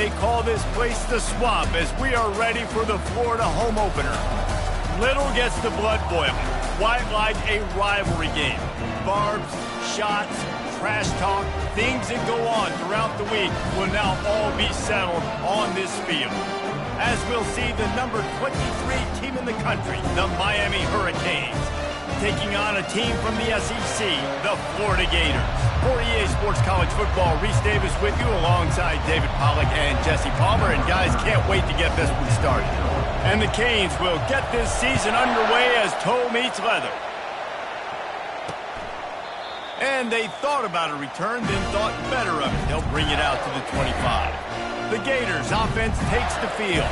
they call this place the Swamp as we are ready for the Florida home opener. Little gets the blood boiling. Quite like a rivalry game. Barbs, shots, trash talk, things that go on throughout the week will now all be settled on this field. As we'll see the number 23 team in the country, the Miami Hurricanes, taking on a team from the SEC, the Florida Gators. For EA Sports College Football, Reese Davis with you alongside David Pollack and Jesse Palmer. And guys, can't wait to get this one started. And the Canes will get this season underway as toe meets leather. And they thought about a return, then thought better of it. They'll bring it out to the 25. The Gators offense takes the field.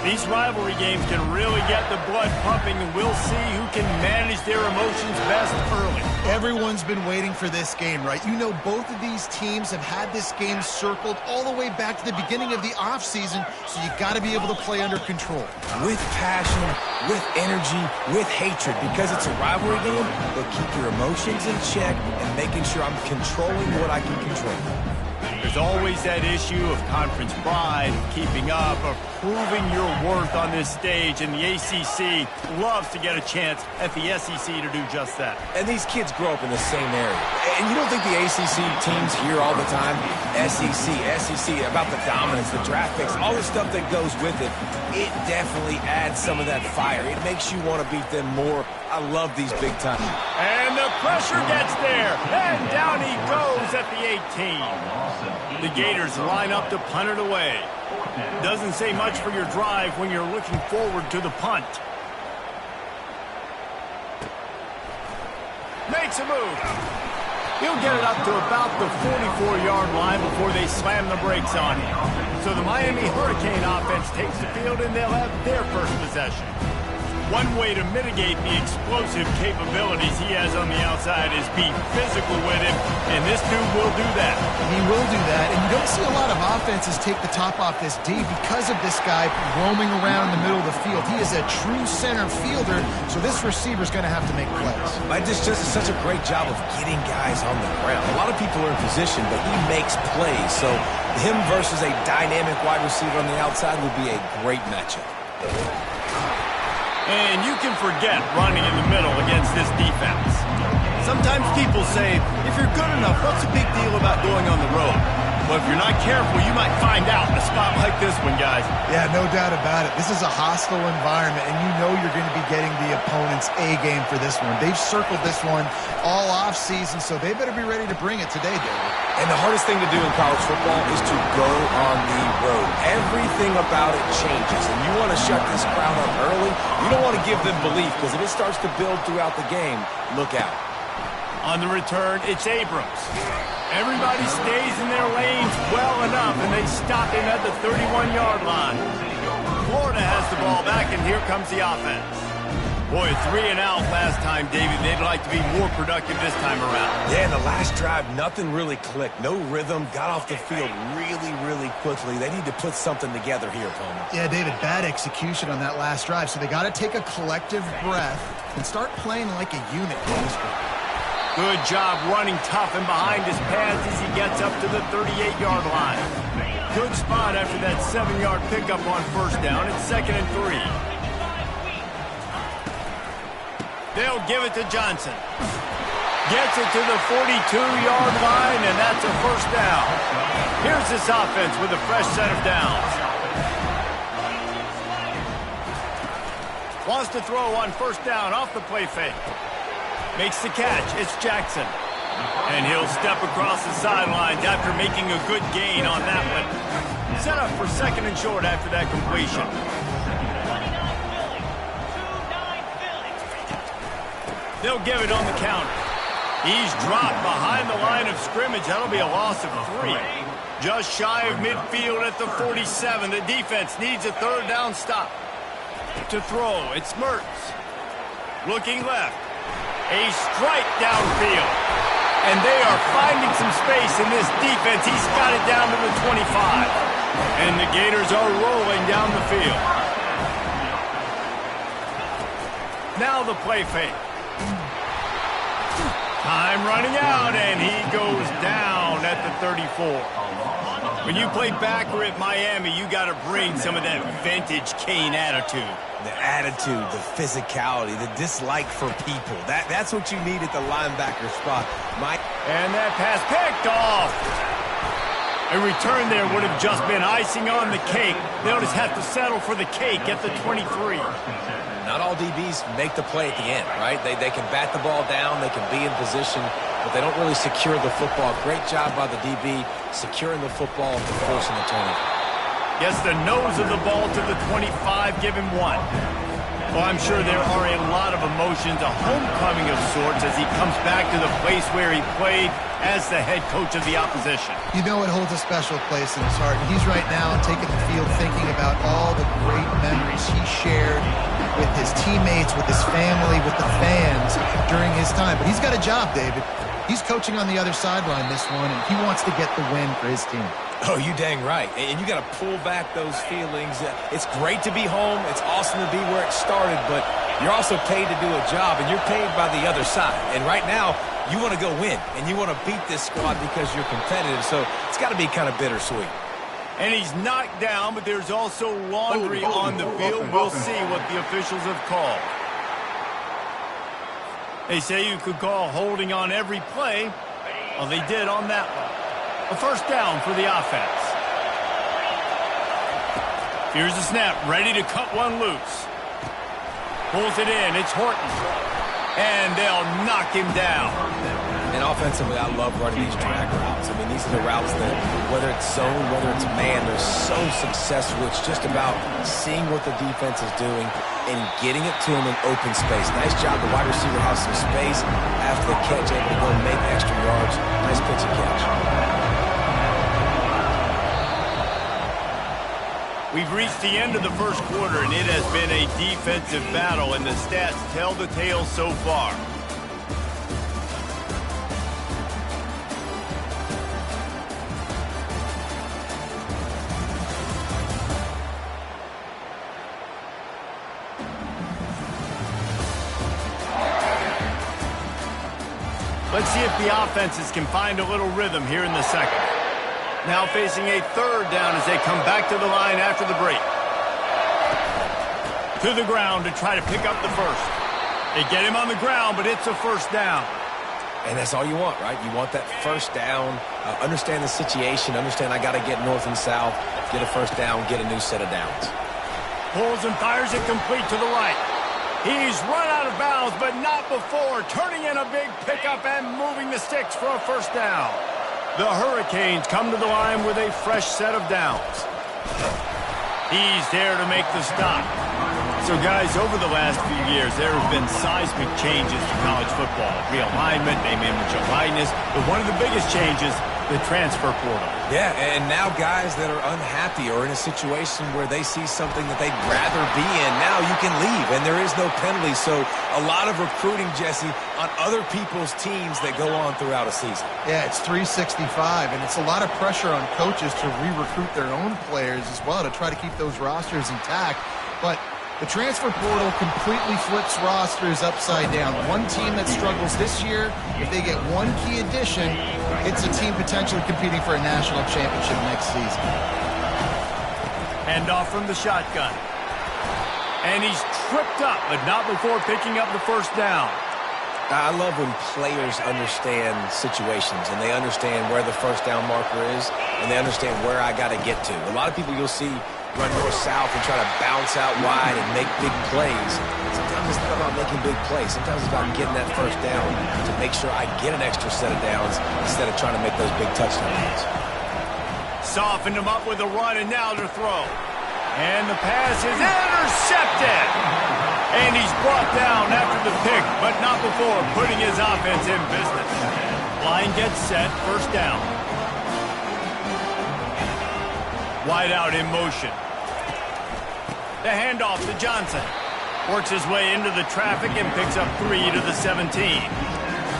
These rivalry games can really get the blood pumping, and we'll see who can manage their emotions best early. Everyone's been waiting for this game, right? You know, both of these teams have had this game circled all the way back to the beginning of the offseason, so you got to be able to play under control. With passion, with energy, with hatred, because it's a rivalry game, but keep your emotions in check and making sure I'm controlling what I can control. There's always that issue of conference pride, keeping up, of proving your worth on this stage, and the ACC loves to get a chance at the SEC to do just that. And these kids grow up in the same area. And you don't think the ACC teams hear all the time, SEC, about the dominance, the draft picks, all the stuff that goes with it. It definitely adds some of that fire. It makes you want to beat them more. I love these big time. And the pressure gets there, and down he goes at the 18. The Gators line up to punt it away. Doesn't say much for your drive when you're looking forward to the punt. Makes a move. He'll get it up to about the 44-yard line before they slam the brakes on him. So the Miami Hurricane offense takes the field, and they'll have their first possession. One way to mitigate the explosive capabilities he has on the outside is be physical with him, and this dude will do that. He will do that, and you don't see a lot of offenses take the top off this D because of this guy roaming around in the middle of the field. He is a true center fielder, so this receiver's going to have to make plays. Mike just does such a great job of getting guys on the ground. A lot of people are in position, but he makes plays, so him versus a dynamic wide receiver on the outside will be a great matchup. And you can forget running in the middle against this defense. Sometimes people say, if you're good enough, what's the big deal about going on the road? But if you're not careful, you might find out in a spot like this one, guys. Yeah, no doubt about it. This is a hostile environment, and you know you're going to be getting the opponent's A game for this one. They've circled this one all offseason, so they better be ready to bring it today, David. And the hardest thing to do in college football is to go on the road. Everything about it changes, and you want to shut this crowd up early. You don't want to give them belief, because if it starts to build throughout the game, look out. On the return, it's Abrams. Everybody stays in their lanes well enough, and they stop him at the 31-yard line. Florida has the ball back, and here comes the offense. Boy, 3 and out last time, David. They'd like to be more productive this time around. Yeah, in the last drive, nothing really clicked. No rhythm, got off the field really quickly. They need to put something together here, Palmer. Yeah, David, bad execution on that last drive, so they got to take a collective breath and start playing like a unit in this one. Good job running tough and behind his pads as he gets up to the 38-yard line. Good spot after that 7-yard pickup on first down. It's 2nd and 3. They'll give it to Johnson. Gets it to the 42-yard line, and that's a first down. Here's this offense with a fresh set of downs. Wants to throw on first down off the play fake. Makes the catch. It's Jackson. And he'll step across the sidelines after making a good gain on that one. Set up for 2nd and short after that completion. They'll give it on the counter. He's dropped behind the line of scrimmage. That'll be a loss of 3. Just shy of midfield at the 47. The defense needs a 3rd down stop. To throw, it's Mertz. Looking left. A strike downfield. And they are finding some space in this defense. He's got it down to the 25. And the Gators are rolling down the field. Now the play fake. Time running out, and he goes down at the 34. When you play backer at Miami, you got to bring some of that vintage Kane attitude. The attitude, the physicality, the dislike for people. That's what you need at the linebacker spot. And that pass picked off. A return there would have just been icing on the cake. They'll just have to settle for the cake at the 23. Not all DBs make the play at the end, right? They can bat the ball down, they can be in position, but they don't really secure the football. Great job by the DB securing the football and forcing the turnover. Gets the nose of the ball to the 25, give him 1. Well, I'm sure there are a lot of emotions, a homecoming of sorts as he comes back to the place where he played as the head coach of the opposition. You know it holds a special place in his heart. He's right now taking the field thinking about all the great memories he shared with his teammates, with his family, with the fans during his time. But he's got a job, David. He's coaching on the other sideline this one, and he wants to get the win for his team. Oh, you dang right. And you got to pull back those feelings. It's great to be home. It's awesome to be where it started, but you're also paid to do a job, and you're paid by the other side. And right now, you want to go win, and you want to beat this squad because you're competitive, so it's got to be kind of bittersweet. And he's knocked down, but there's also laundry on the field. We'll see what the officials have called. They say you could call holding on every play. Well, they did on that one. A first down for the offense. Here's the snap, ready to cut one loose. Pulls it in, it's Horton. And they'll knock him down. And offensively, I love running these drag routes. I mean, these are the routes that, whether it's zone, whether it's man, they're so successful. It's just about seeing what the defense is doing and getting it to them in open space. Nice job. The wide receiver has some space after the catch, able to go make extra yards. Nice pitch and catch. We've reached the end of the first quarter, and it has been a defensive battle, and the stats tell the tale so far. Let's see if the offenses can find a little rhythm here in the second. Now facing a third down as they come back to the line after the break. To the ground to try to pick up the first. They get him on the ground, but it's a first down. And that's all you want, right? You want that first down, understand the situation, understand I got to get north and south, get a first down, get a new set of downs. Pulls and fires it complete to the right. He's run out of bounds, but not before turning in a big pickup and moving the sticks for a first down. The Hurricanes come to the line with a fresh set of downs. He's there to make the stop. So, guys, over the last few years, there have been seismic changes to college football. Realignment, name, image, and likeness. But one of the biggest changes, the transfer portal. Yeah, and now guys that are unhappy or in a situation where they see something that they'd rather be in, now you can leave, and there is no penalty. So a lot of recruiting, Jesse, on other people's teams that go on throughout a season. Yeah, it's 365, and it's a lot of pressure on coaches to re-recruit their own players as well to try to keep those rosters intact. But the transfer portal completely flips rosters upside down. One team that struggles this year, if they get one key addition, it's a team potentially competing for a national championship next season. Hand off from the shotgun. And he's tripped up, but not before picking up the first down. I love when players understand situations and they understand where the first down marker is and they understand where I got to get to. A lot of people you'll see run north-south and try to bounce out wide and make big plays. Sometimes it's not about making big plays. Sometimes it's about getting that first down to make sure I get an extra set of downs instead of trying to make those big touchdowns. Softened him up with a run and now to throw. And the pass is intercepted. And he's brought down after the pick, but not before putting his offense in business. Line gets set, first down. Wide out in motion. The handoff to Johnson. Works his way into the traffic and picks up 3 to the 17.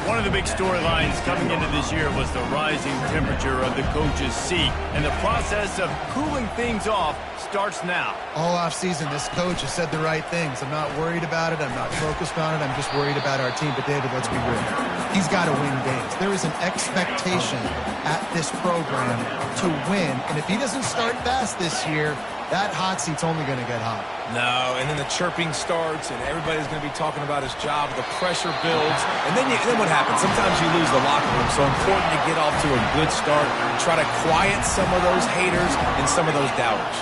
One of the big storylines coming into this year was the rising temperature of the coach's seat, and the process of cooling things off starts now. All offseason, this coach has said the right things. I'm not worried about it. I'm not focused on it. I'm just worried about our team. But, David, let's be real. He's got to win games. There is an expectation at this program to win, and if he doesn't start fast this year, that hot seat's only going to get hot. No, and then the chirping starts, and everybody's going to be talking about his job. The pressure builds, and then what happens? Sometimes you lose the locker room, so important to get off to a good start, try to quiet some of those haters and some of those doubters.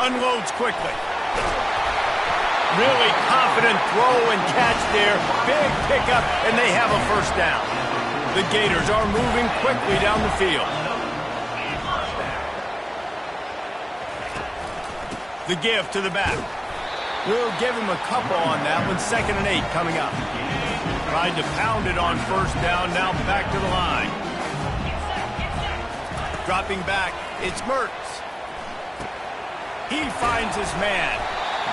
Unloads quickly. Really confident throw and catch there. Big pickup, and they have a first down. The Gators are moving quickly down the field. The give to the back. We'll give him a couple on that one. 2nd and 8 coming up. Tried to pound it on first down. Now back to the line. Dropping back. It's Mertz. He finds his man.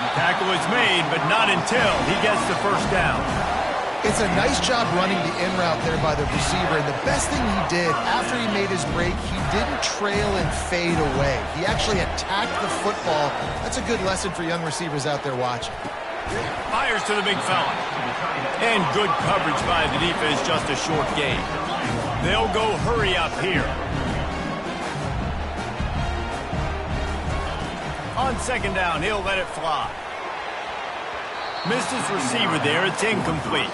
The tackle is made, but not until he gets the first down. It's a nice job running the in route there by the receiver, and the best thing he did after he made his break, he didn't trail and fade away. He actually attacked the football. That's a good lesson for young receivers out there watching. Fires to the big fella. And good coverage by the defense, just a short gain. They'll go hurry up here. On 2nd down, he'll let it fly. Missed his receiver there. It's incomplete.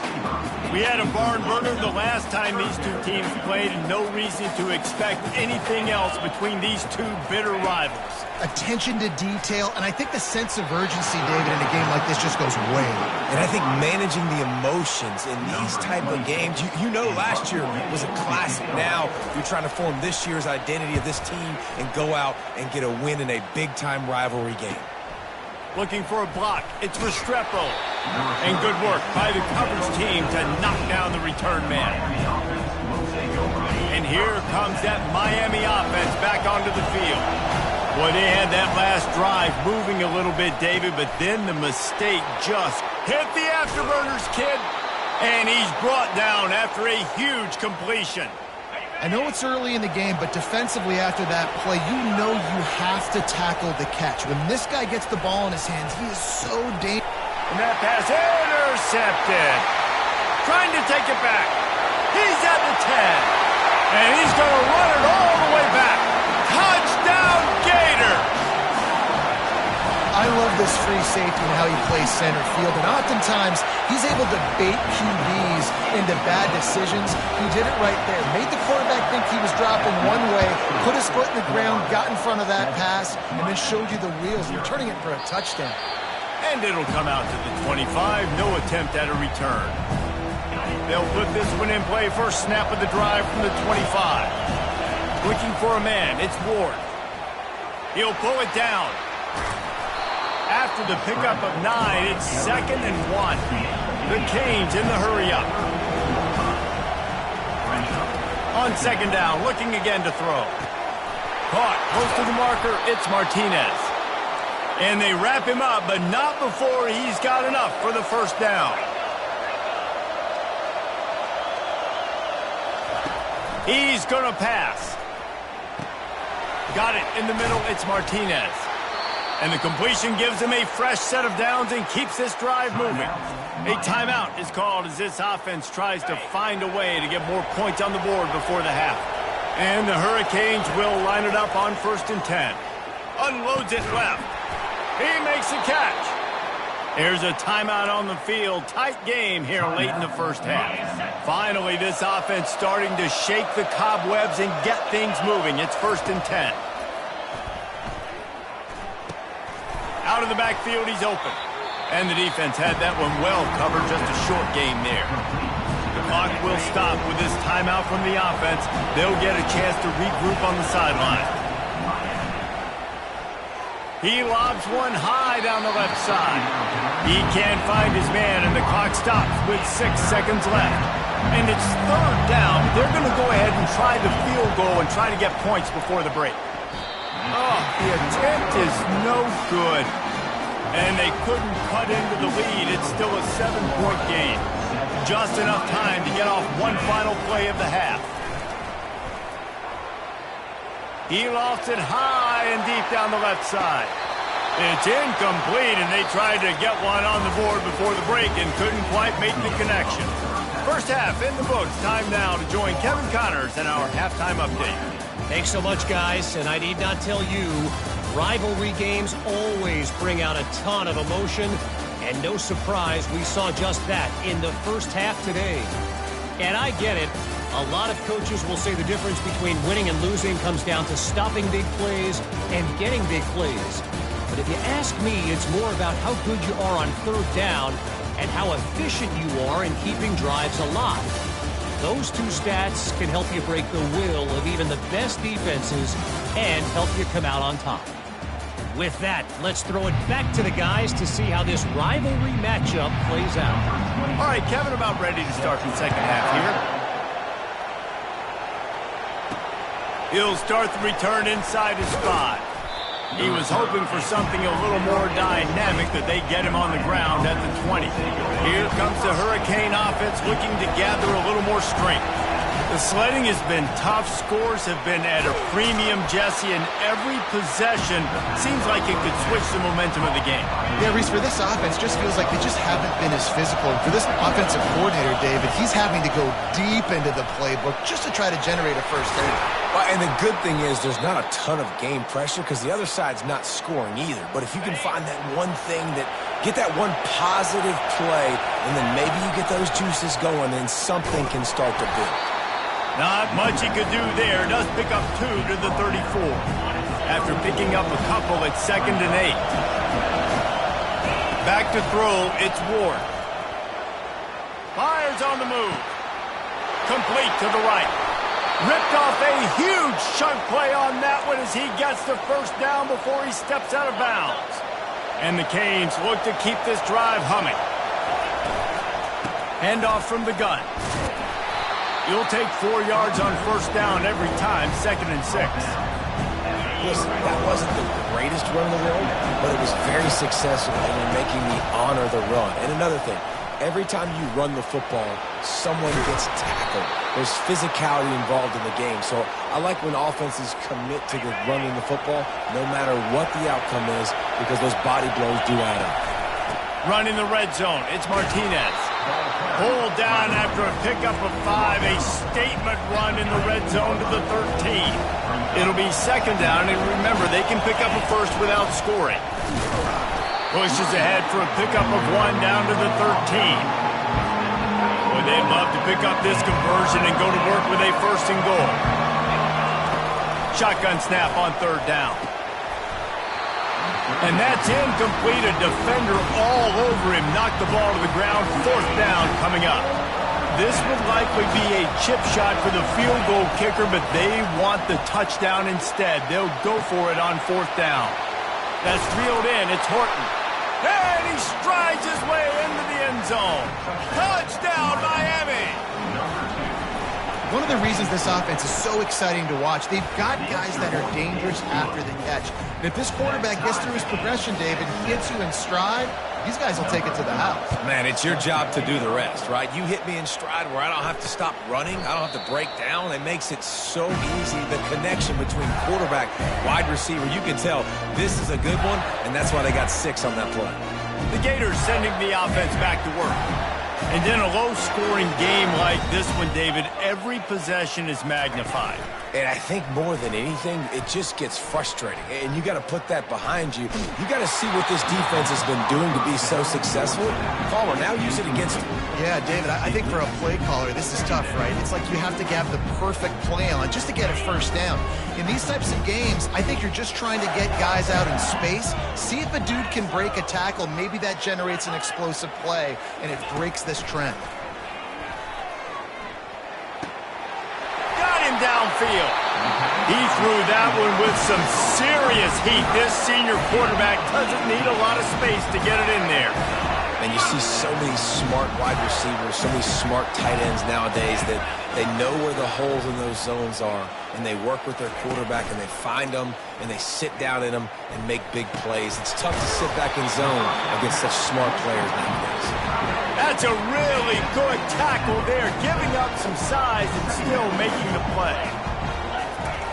We had a barn burner the last time these two teams played, and no reason to expect anything else between these two bitter rivals. Attention to detail, and I think the sense of urgency, David, in a game like this just goes way. And I think managing the emotions in these type of games, you know last year was a classic. Now you're trying to form this year's identity of this team and go out and get a win in a big-time rivalry game. Looking for a block. It's Restrepo. And good work by the coverage team to knock down the return man. And here comes that Miami offense back onto the field. Boy, they had that last drive moving a little bit, David, but then the mistake just hit the afterburners, kid. And he's brought down after a huge completion. I know it's early in the game, but defensively after that play, you know you have to tackle the catch. When this guy gets the ball in his hands, he is so dangerous. And that pass intercepted. Trying to take it back. He's at the 10. And he's going to run it all the way back. Touchdown, Gator! I love this free safety and how he plays center field, and oftentimes he's able to bait QBs into bad decisions. He did it right there. Made the quarterback think he was dropping one way, put his foot in the ground, got in front of that pass, and then showed you the wheels, and returning it for a touchdown. And it'll come out to the 25. No attempt at a return. They'll put this one in play. First snap of the drive from the 25. Looking for a man. It's Ward. He'll pull it down. After the pickup of 9, it's 2nd and 1. The Canes in the hurry-up. On 2nd down, looking again to throw. Caught, close to the marker, it's Martinez. And they wrap him up, but not before he's got enough for the first down. He's going to pass. Got it in the middle, it's Martinez. And the completion gives him a fresh set of downs and keeps this drive moving. A timeout is called as this offense tries to find a way to get more points on the board before the half. And the Hurricanes will line it up on 1st and 10. Unloads it left. He makes a catch. There's a timeout on the field. Tight game here late in the first half. Finally, this offense starting to shake the cobwebs and get things moving. It's 1st and 10. Out of the backfield, he's open. And the defense had that one well covered, just a short game there. The clock will stop with this timeout from the offense. They'll get a chance to regroup on the sideline. He lobs one high down the left side. He can't find his man, and the clock stops with 6 seconds left. And it's 3rd down. They're going to go ahead and try the field goal and try to get points before the break. Oh, the attempt is no good. And they couldn't cut into the lead. It's still a 7-point game. Just enough time to get off one final play of the half. He lost it high and deep down the left side. It's incomplete, and they tried to get one on the board before the break and couldn't quite make the connection. First half in the books. Time now to join Kevin Connors in our halftime update. Thanks so much, guys, and I need not tell you, rivalry games always bring out a ton of emotion, and no surprise we saw just that in the first half today. And I get it. A lot of coaches will say the difference between winning and losing comes down to stopping big plays and getting big plays. But if you ask me, it's more about how good you are on third down and how efficient you are in keeping drives alive. Those two stats can help you break the will of even the best defenses and help you come out on top. With that, let's throw it back to the guys to see how this rivalry matchup plays out. All right, Kevin, about ready to start the second half here. He'll start the return inside his spot. He was hoping for something a little more dynamic, that they get him on the ground at the 20. Here comes the Hurricane offense looking to gather a little more strength. The sledding has been tough. Scores have been at a premium, Jesse, and every possession seems like it could switch the momentum of the game. Yeah, Reese, for this offense, just feels like they just haven't been as physical. For this offensive coordinator, David, he's having to go deep into the playbook just to try to generate a first down. And the good thing is there's not a ton of game pressure because the other side's not scoring either. But if you can find that one thing, get that one positive play, and then maybe you get those juices going, then something can start to build. Not much he could do there. Does pick up 2 to the 34. After picking up a couple at 2nd and 8. Back to throw, it's Ward. Fires on the move. Complete to the right. Ripped off a huge chunk play on that one as he gets the first down before he steps out of bounds. And the Canes look to keep this drive humming. Handoff from the gun. You'll take 4 yards on first down every time, 2nd and 6. Listen, that wasn't the greatest run in the world, but it was very successful in making me honor the run. And another thing, every time you run the football, someone gets tackled. There's physicality involved in the game. So I like when offenses commit to the running the football, no matter what the outcome is, because those body blows do add up. Run in the red zone. It's Martinez. Pulled down after a pickup of 5. A statement run in the red zone to the 13. It'll be 2nd down, and remember, they can pick up a first without scoring. Pushes ahead for a pickup of 1 down to the 13. Boy, they'd love to pick up this conversion and go to work with a 1st and goal. Shotgun snap on 3rd down. And that's incomplete. A defender all over him. Knocked the ball to the ground. 4th down coming up. This would likely be a chip shot for the field goal kicker, but they want the touchdown instead. They'll go for it on 4th down. That's reeled in. It's Horton. And he strides his way into the end zone. Touchdown, Miami! One of the reasons this offense is so exciting to watch, they've got guys that are dangerous after the catch. And if this quarterback gets through his progression, David, he hits you in stride, these guys will take it to the house. Man, it's your job to do the rest, right? You hit me in stride where I don't have to stop running. I don't have to break down. It makes it so easy. The connection between quarterback, wide receiver, you can tell this is a good one, and that's why they got 6 on that play. The Gators sending the offense back to work. And in a low-scoring game like this one, David, every possession is magnified. And I think more than anything, it just gets frustrating. And you got to put that behind you. You got to see what this defense has been doing to be so successful. Caller, now use it against them. Yeah, David, I think for a play caller, this is tough, right? It's like you have to have the perfect play on just to get a first down. In these types of games, I think you're just trying to get guys out in space, see if a dude can break a tackle. Maybe that generates an explosive play, and it breaks this trend. Got him downfield. He threw that one with some serious heat. This senior quarterback doesn't need a lot of space to get it in there. And you see so many smart wide receivers, so many smart tight ends nowadays that they know where the holes in those zones are, and they work with their quarterback, and they find them, and they sit down in them and make big plays. It's tough to sit back in zone against such smart players nowadays. That's a really good tackle there, giving up some size and still making the play.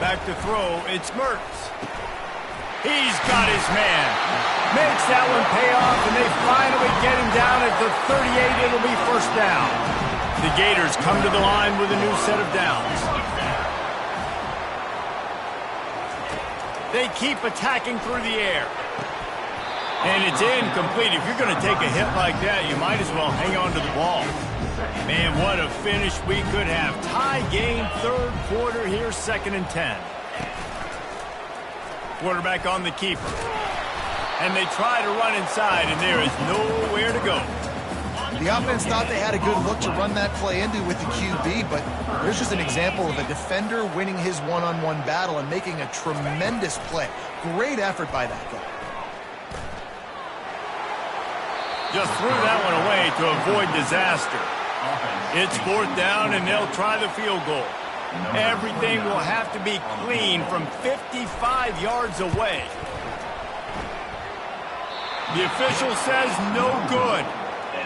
Back to throw, it's Mertz. He's got his man. Makes that one pay off, and they finally get him down at the 38. It'll be first down. The Gators come to the line with a new set of downs. They keep attacking through the air. And it's incomplete. If you're going to take a hit like that, you might as well hang on to the ball. Man, what a finish we could have. Tie game, third quarter here, 2nd and 10. Quarterback on the keeper. And they try to run inside, and there is nowhere to go. The offense thought they had a good look to run that play into with the QB, but there's just an example of a defender winning his one-on-one battle and making a tremendous play. Great effort by that guy. Just threw that one away to avoid disaster. It's 4th down, and they'll try the field goal. Everything will have to be clean from 55 yards away. The official says no good.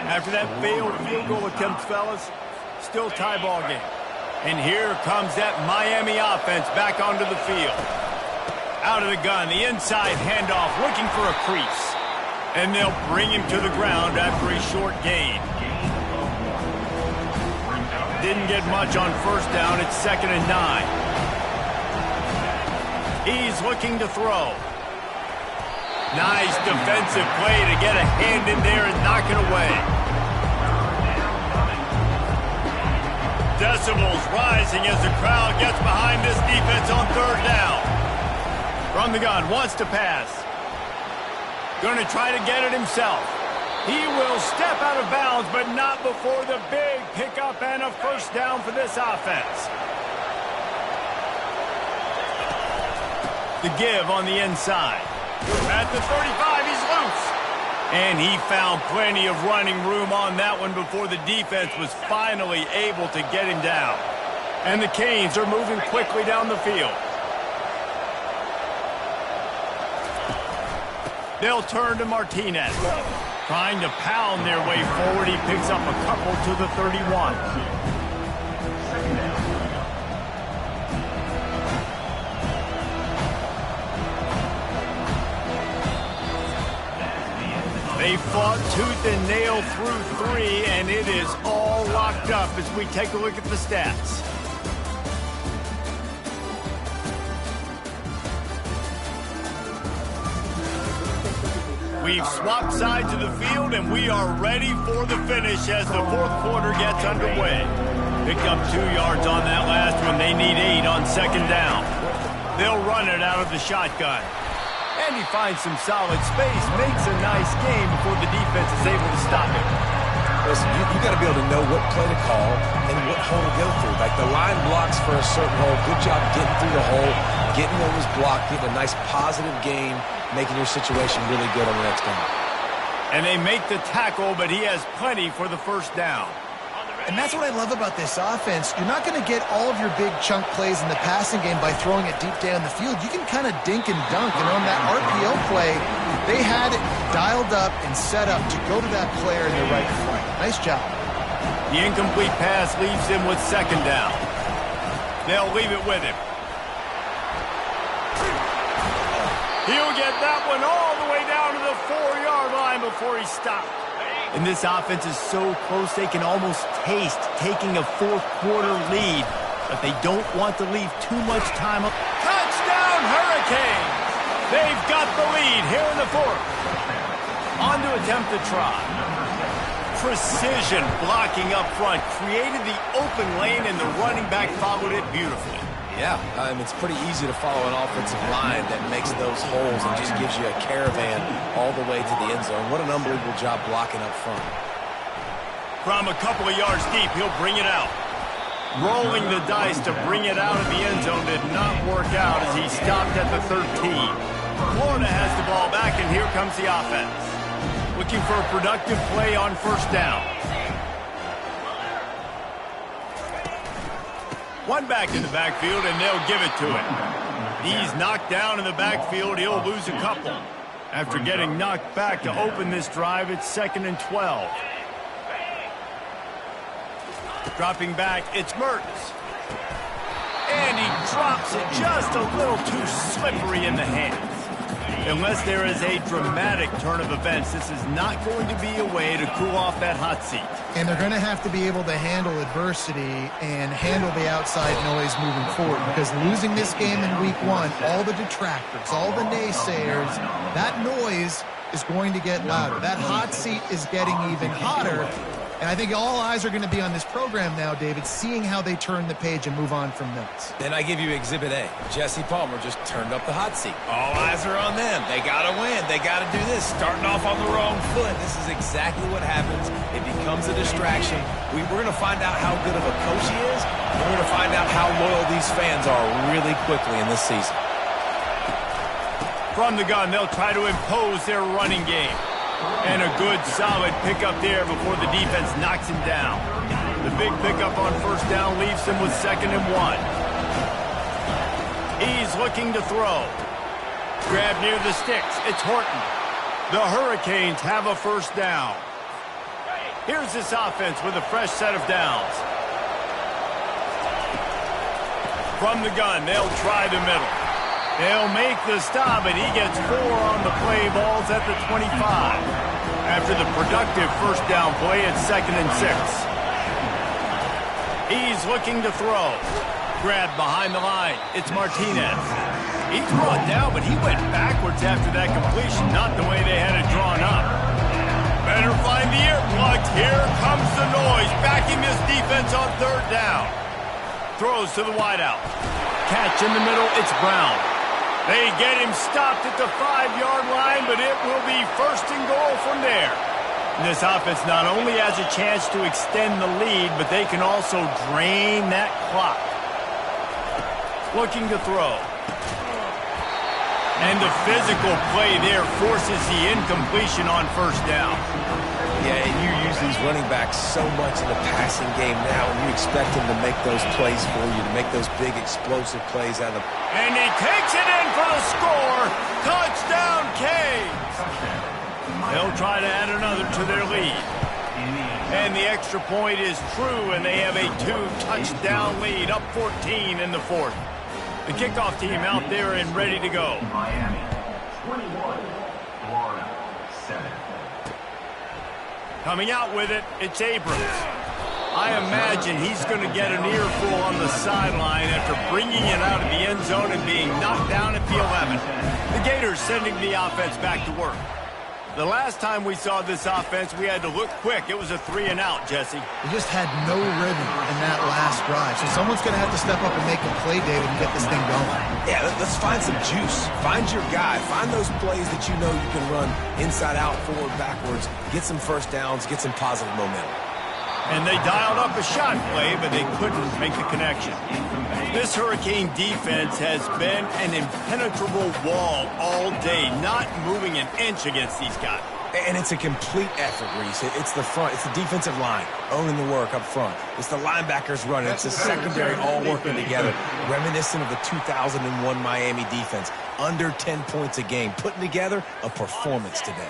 After that failed field goal attempt, fellas, still tie ball game. And here comes that Miami offense back onto the field. Out of the gun, the inside handoff, looking for a crease. And they'll bring him to the ground after a short gain. Didn't get much on first down. It's 2nd and 9. He's looking to throw. Nice defensive play to get a hand in there and knock it away. Decibels rising as the crowd gets behind this defense on 3rd down. From the gun, wants to pass. Going to try to get it himself. He will step out of bounds, but not before the big pickup and a first down for this offense. The give on the inside. At the 35, he's loose. And he found plenty of running room on that one before the defense was finally able to get him down. And the Canes are moving quickly down the field. They'll turn to Martinez. Trying to pound their way forward. He picks up a couple to the 31. They fought tooth and nail through 3, and it is all locked up as we take a look at the stats. We've swapped sides of the field, and we are ready for the finish as the 4th quarter gets underway. Picked up 2 yards on that last one. They need 8 on 2nd down. They'll run it out of the shotgun. And he finds some solid space, makes a nice game before the defense is able to stop him. Listen, you got to be able to know what play to call and what hole to go through. Like the line blocks for a certain hole. Good job getting through the hole, getting what was blocked, getting a nice positive gain, making your situation really good on the next down. And they make the tackle, but he has plenty for the first down. And that's what I love about this offense. You're not going to get all of your big chunk plays in the passing game by throwing it deep down the field. You can kind of dink and dunk. And on that RPO play, they had it dialed up and set up to go to that player in the right front. Nice job. The incomplete pass leaves him with 2nd down. They'll leave it with him. He'll get that one all the way down to the 4-yard line before he stopped. And this offense is so close they can almost taste taking a 4th quarter lead. But they don't want to leave too much time up. Touchdown, Hurricanes! They've got the lead here in the 4th. On to attempt the try. Precision blocking up front. Created the open lane, and the running back followed it beautifully. Yeah, it's pretty easy to follow an offensive line that makes those holes and just gives you a caravan all the way to the end zone. What an unbelievable job blocking up front. From a couple of yards deep, he'll bring it out. Rolling the dice to bring it out of the end zone did not work out as he stopped at the 13. Florida has the ball back, and here comes the offense. looking for a productive play on first down. One back in the backfield, and they'll give it to him. He's knocked down in the backfield. He'll lose a couple. After getting knocked back to open this drive, it's 2nd and 12. Dropping back, it's Mertens. And he drops it just a little too slippery in the hands. Unless there is a dramatic turn of events, this is not going to be a way to cool off that hot seat. And they're going to have to be able to handle adversity and handle the outside noise moving forward, because losing this game in week 1, all the detractors, all the naysayers, that noise is going to get louder. That hot seat is getting even hotter. And I think all eyes are going to be on this program now, David, seeing how they turn the page and move on from this. Then I give you Exhibit A. Jesse Palmer just turned up the hot seat. All eyes are on them. They got to win. They got to do this. Starting off on the wrong foot. This is exactly what happens. It becomes a distraction. We're going to find out how good of a coach he is. We're going to find out how loyal these fans are really quickly in this season. From the gun, they'll try to impose their running game. And a good, solid pickup there before the defense knocks him down. The big pickup on first down leaves him with 2nd and 1. He's looking to throw. Grab near the sticks. It's Horton. The Hurricanes have a first down. Here's this offense with a fresh set of downs. From the gun, they'll try the middle. They'll make the stop, and he gets 4 on the play. Ball's at the 25. After the productive first down play, it's 2nd and 6. He's looking to throw. Grabbed behind the line. It's Martinez. He's brought down, but he went backwards after that completion, not the way they had it drawn up. Better find the earplugs. Here comes the noise, backing this defense on 3rd down. Throws to the wideout. Catch in the middle, it's Brown. They get him stopped at the 5-yard line, but it will be 1st and goal from there. And this offense not only has a chance to extend the lead, but they can also drain that clock. Looking to throw. And the physical play there forces the incompletion on first down. Yeah, and you use these running backs so much in the passing game now, and you expect them to make those plays for you, to make those big explosive plays out of. And he takes it in for the score. Touchdown, Canes. They'll try to add another to their lead. And the extra point is true, and they have a 2-touchdown lead, up 14 in the 4th. The kickoff team out there and ready to go. Miami, 21, Florida, 7. Coming out with it, it's Abrams. I imagine he's going to get an earful on the sideline after bringing it out of the end zone and being knocked down at the 11. The Gators sending the offense back to work. The last time we saw this offense, we had to look quick. It was a 3-and-out, Jesse. They just had no rhythm in that last drive. So someone's going to have to step up and make a play, David, and get this thing going. Yeah, let's find some juice. Find your guy. Find those plays that you know you can run inside out, forward, backwards. Get some first downs. Get some positive momentum. And they dialed up a shot play, but they couldn't make the connection. This Hurricane defense has been an impenetrable wall all day, not moving an inch against these guys. And it's a complete effort, Reese. It's the front. It's the defensive line owning the work up front. It's the linebackers running. It's the secondary all working together, reminiscent of the 2001 Miami defense. Under 10 points a game, putting together a performance today.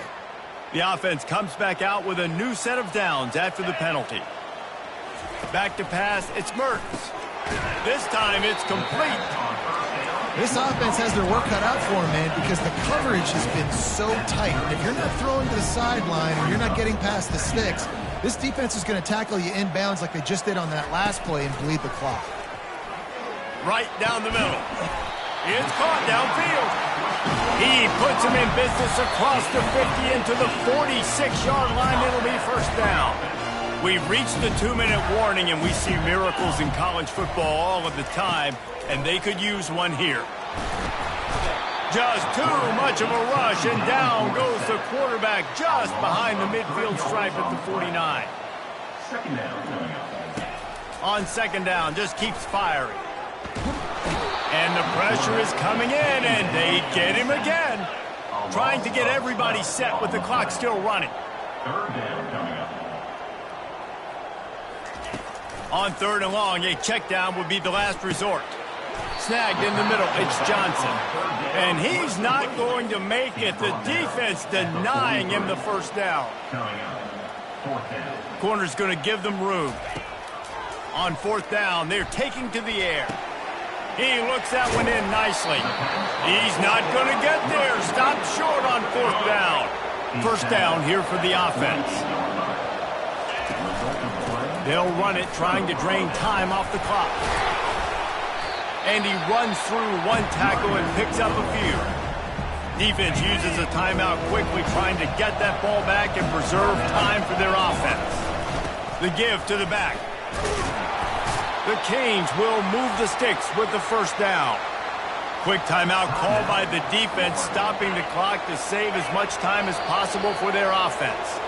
The offense comes back out with a new set of downs after the penalty. Back to pass, it's Mertens. This time it's complete. This offense has their work cut out for them, man, because the coverage has been so tight. And if you're not throwing to the sideline or you're not getting past the sticks, this defense is going to tackle you inbounds like they just did on that last play and bleed the clock. Right down the middle. It's caught downfield. He puts him in business across the 50 into the 46-yard line. It'll be first down. We've reached the 2-minute warning, and we see miracles in college football all of the time, and they could use one here. Just too much of a rush, and down goes the quarterback just behind the midfield stripe at the 49. Second down. On second down, just keeps firing. And the pressure is coming in, and they get him again. trying to get everybody set with the clock still running. Third down coming up. On 3rd and long, a check down would be the last resort. Snagged in the middle, it's Johnson. And he's not going to make it. The defense denying him the first down. Coming up. 4th down. Corner's going to give them room. On 4th down, they're taking to the air. He looks that one in nicely. He's not going to get there. Stopped short on 4th down. First down here for the offense. They'll run it, trying to drain time off the clock. And he runs through one tackle and picks up a few. Defense uses a timeout quickly, trying to get that ball back and preserve time for their offense. The give to the back. The Canes will move the sticks with the first down. Quick timeout called by the defense, stopping the clock to save as much time as possible for their offense.